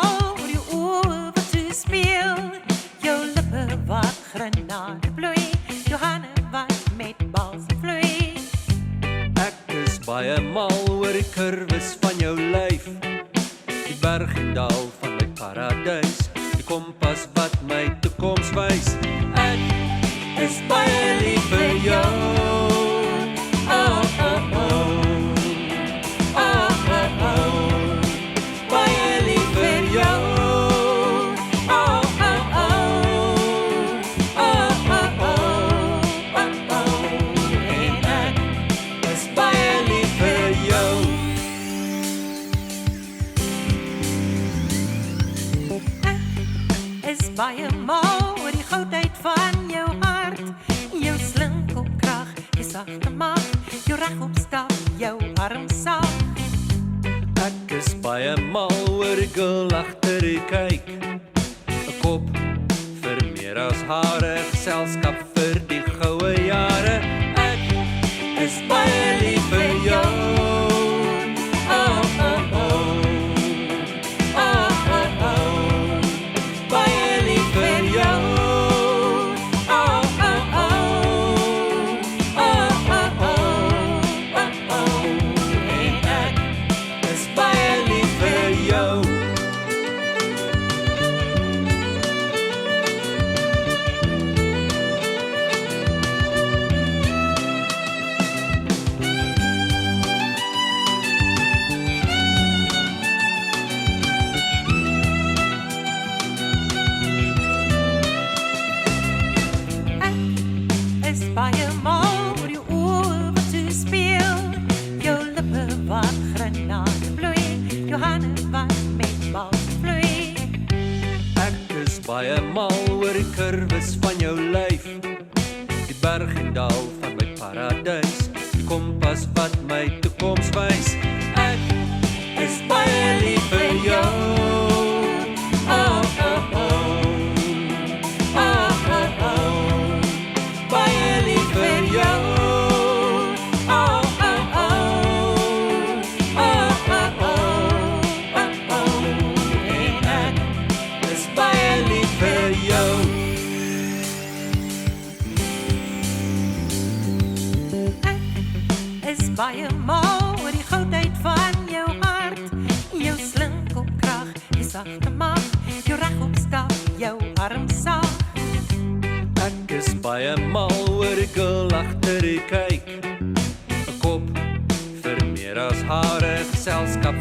mal oor jou oë wat toe speel, jou lippe wat grenade bloei, jou hande wat met balsem vloei. Ek is baie mal oor die kurwes van jou lyf, die berg en dal van my paradys, die kompas wat my toekoms wys. Ek is baie lief vir jou. Oh, oh, oh. Oh, oh, oh. Baie lief vir jou. Oh, oh, oh. Oh, oh, oh. Oh, oh. En ek is baie lief vir jou. Is baie mal oor die goudheid van jou hart, jou slinkopkrag, jou sagte mag, jou regopstap, jou arm sag. Ek is baie mal oor die girl agter die kyk, 'n kop vir meer as hare, geselskap vir die goue jare. Ek is baie lief vir jou. Oh, oh, oh. Oh, oh, oh. Baie lief vir jou. Oh, oh, oh. Oh, oh, oh. Oh, oh. En ek is baie lief vir jou. Is baie mal oor jou oë wat toe speel, jou lippe wat grenade bloei, jou hande wat met balsem vloei. Ek is baie mal oor die kurwes van jou lyf, die berg en dal van my paradys, die kompas wat my toekoms wys. Ek is baie lief vir jou. Oh, oh, oh. Oh, oh, oh. Baie lief vir jou. Oh, oh, oh. Oh, oh, oh. Oh, oh. En ek is baie lief vir jou. Is baie mal oor die goudheid van jou hart, jou slinkopkrag, jou sagte mag, jou regopstap, jou arm sag. Ek is baie mal oor die girl agter die kyk, 'n kop vir meer as hare, geselskap